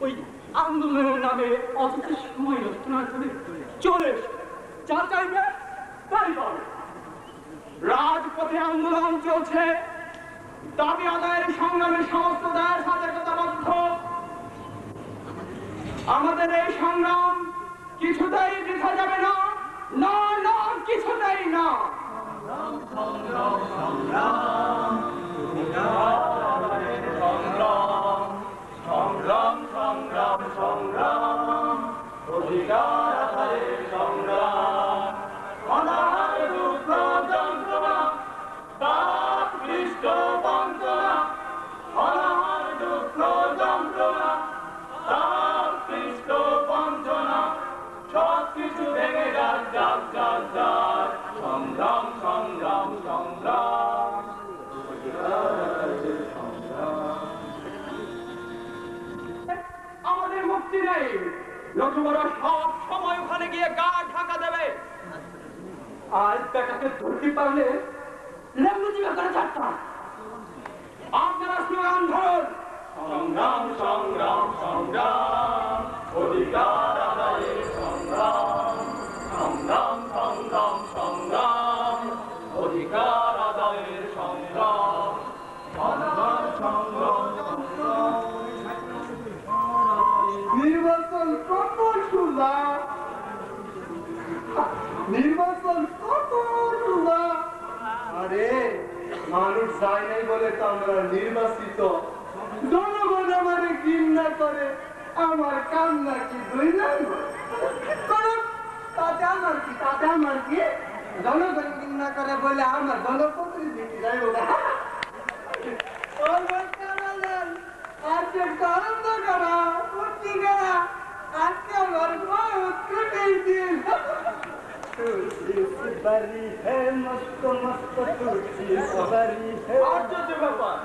ওই আন্দোলনের নামে অযথা সময় নষ্ট না করে চলে যা চাইবে তাই পাবে। রাজপথে আন্দোলন চলছে, দাবি আদায়ের সংগ্রামে সমস্ত দায়ের সাথে কথাবদ্ধ। আমাদের এই সংগ্রাম কিছুতেই বৃথা যাবে না, না না কিছুতেই না। সংগ্রাম সংগ্রাম সংগ্রাম সংগ্রাম সংগ্রাম অধিকার আদায়ের সংগ্রাম, অনাহার দুঃখ যন্ত্রণা পাপ ক্লিষ্ট বঞ্চনা, অনাহার দুঃখ যন্ত্রণা পাপ ক্লিষ্ট বঞ্চনা সব কিছু ভেঙে যাক যাক যাক যাক। সংগ্রাম সংগ্রাম সংগ্রাম আমাদের মুক্তি নেই, নতুবরা সব সময় ওখানে গিয়ে গা ঢাকা দেবে। আর বেটাকে ধরতে পারলে লেম্বু জিভে করে চারটা। আপনারা স্লোগান ধরুন, সংগ্রাম সংগ্রাম সংগ্রাম অধিকার আদায়ের সংগ্রাম, সংগ্রাম সংগ্রাম সংগ্রাম অধিকার আদায়ের সংগ্রাম, সংগ্রাম সংগ্রাম সংগ্রাম। নির্বাচন কত সোজা, নির্বাচন কত সোজা। আরে মানুষ চায় নাই বলে তো আমরা নির্বাচিত। জনগণ আমারে ঘৃণা করে, আমার কান্না কি দুইলাই তাতে আমার কি, তাতে আমার কি। জনগণ ঘৃণা করে বলে আমার জনপ্রতিনিধি যাইব না। আজকে আনন্দ করা পত্রিকা, আজকে আমার উৎকটেই দিন। বাড়ি হে মস্ত মস্ত তুলছি বাড়ি হে। আশ্চর্য ব্যাপার,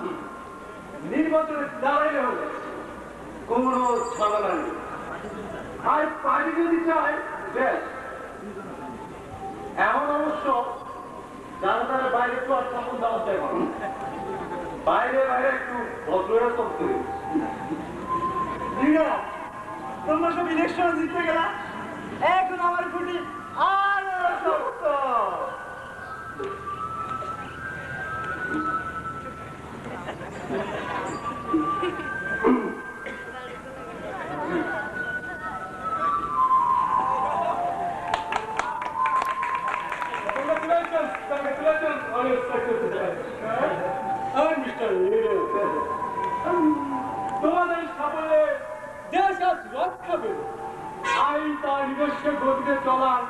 নির্বাচনে দাঁড়াইলে হলে কোনো ঝামেলা নেই। আর পার্টি যদি চায় বেশ। এমন অবশ্য যারা তারা বাইরে একটু আচ্ছা মন দাওয়াত দেয়, বাইরে বাইরে একটু ভদ্রতা করতে। তোমরা সব ইলেকশন জিতে গেলা, এখন আমার ফুটি আর শক্ত। Congratulations on your success. Mr. Hero. তোমাদের সাফল্যে দেশ আজ রক্ষা পেল, আইন তার নিজস্ব গতিতে চলার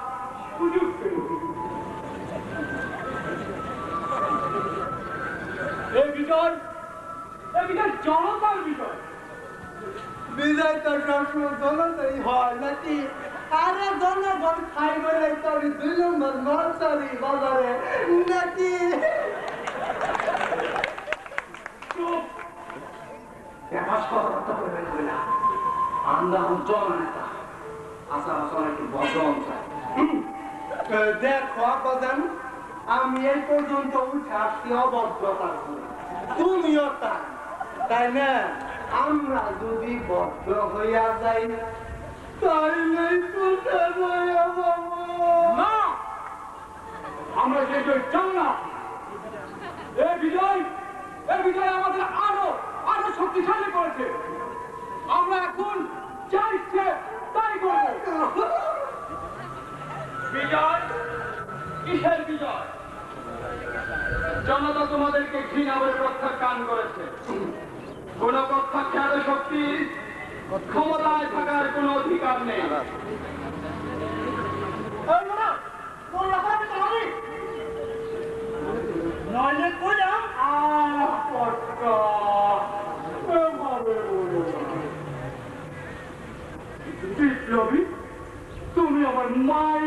সুযোগ পেল। এই বিজয় জনতার বিজয়। বিজয় তো সবসময় জনতাই হয় নাকি? আরে জনগণ খাই বলে তো আমি 2 নম্বর নরসারি বাজারে নাকি? আমরা জননেতা, আশা আশা একটু বদন চাই। দেখো বাজান, আমি এই পর্যন্ত উঠে আসছি অভদ্রতার করে, তুমিও তাই না? আমরা যদি বদ্ধ হইয়া যাই তাইলে কোথায় হইয়া যাবো? না, আমরা সেই জয় চাই না। এই বিজয় আমাদের আরো শক্তিশালী করেছে। আমরা এখন যা ইচ্ছে তাই করব। বিজয় কিসের বিজয়? জনতা তোমাদেরকে ঘৃণা করে প্রত্যাখ্যান করেছে। কোন প্রত্যাখ্যাত শক্তি ক্ষমতায় থাকার কোন অধিকার নেই। নইলে কইলাম বিপ্লবী, তুমি আমার মাই।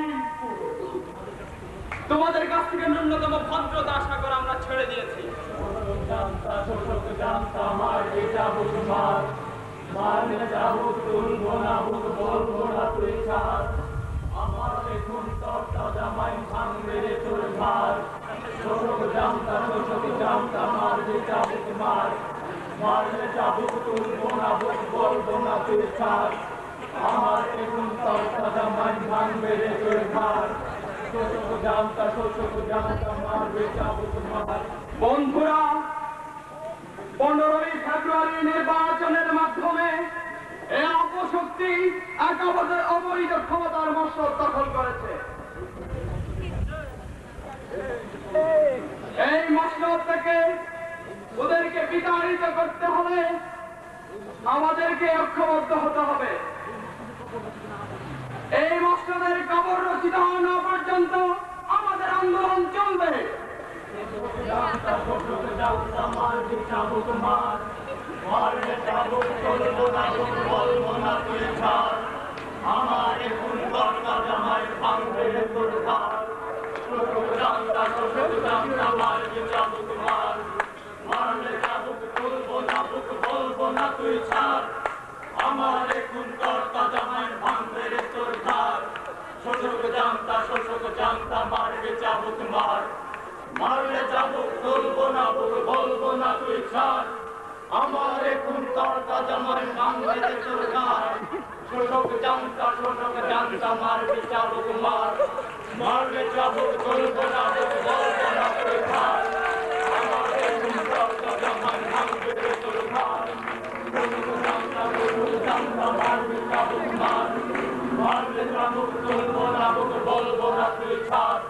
তোমাদের কাছ থেকে ন্যূনতম ভদ্রতা আশা করে আমরা ছেড়ে দিয়েছি। আমার দেখুন তরটা জামাই ভাঙবে রে তোর ভার, শোষক জামতা শোষক জামতা মার যে চাবুক মার, মারলে চাবুক তুলবো না বুক বলবো না তুই ছাড় আমার এখন তর্তা জামাই ভাঙবে রে তোর ঘর শোষক জানতা মারবে যাবো তোমার বন্ধুরা 15ই ফেব্রুয়ারি নির্বাচনের মাধ্যমে এই অপশক্তি একেবারে অবৈধ ক্ষমতার মসনদ দখল করেছে। এই মসনদ থেকে ওদেরকে বিতাড়িত করতে হলে আমাদেরকে ঐক্যবদ্ধ হতে হবে। এই মসনদের কবর রচিত হওয়া পর্যন্ত আমাদের আন্দোলন চলবে। আমার এখন দরকার জামাই ভাঙবে তোর ঘর শোষক জানতা মারবে যাবো তোমার মারলে যাবো বলবো না তুই ছাড় আমার এখন দরকার জামাই ভাঙবে তোর ঘর শোষক জানতা মারবে যাবো তোমার মারলে যাবো বলবো না তুই ছাড় আমার এখন দরকার জামাই ভাঙবে তোর ঘর শোষক জানতা মারবে যাবো তোমার মারলে যাবো বলবো না তুই ছাড় আমার এখন দরকার জামাই ভাঙবে তোর ঘর শোষক জানতা মারবে যাবো তোমার মারলে যাবো বলবো না তুই ছাড়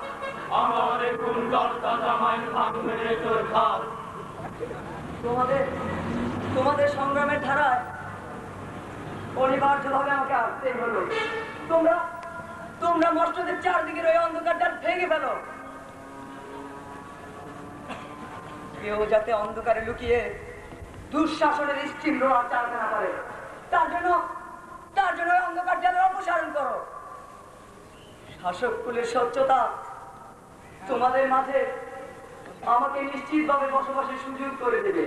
আমার এখন দরকার জামাই ভাঙবে তোর ঘর। তোমাদের সংগ্রামের ধারায় অনিবার্যভাবে আমাকে আসতেই হলো। তোমরা মসজিদের চারদিকের ওই অন্ধকারটা ভেঙে ফেলো। কেউ যাতে অন্ধকারে লুকিয়ে দুঃশাসনের স্টিম রোলার চালাতে না পারে তার জন্য ওই অন্ধকার জালের অপসারণ করো। শাসক কুলের স্বচ্ছতা তোমাদের মাঝে আমাকে নিশ্চিতভাবে বসবাসের সুযোগ করে দেবে।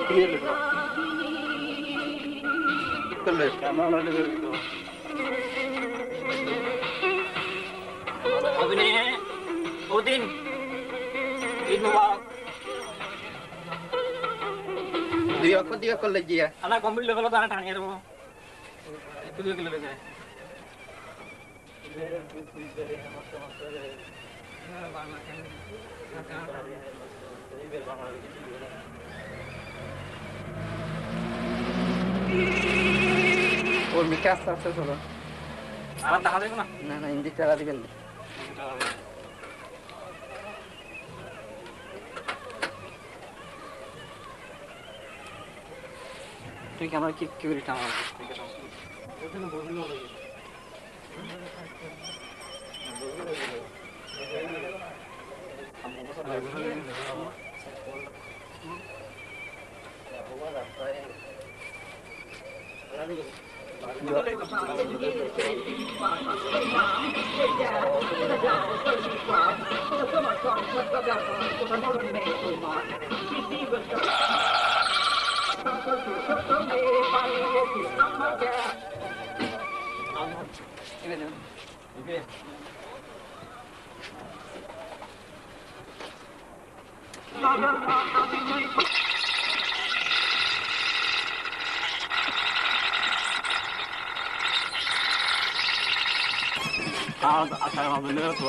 Udin, Eid Mubarak. Dia college ya. Anak kombil level tu anak tanya tu. Itu dia kilo level. और मिका साथ चलो Anak tak ada mana? ना हिंदी चला दी बंद তুই ক্যামেরা কি করিস আমার akan benar tuh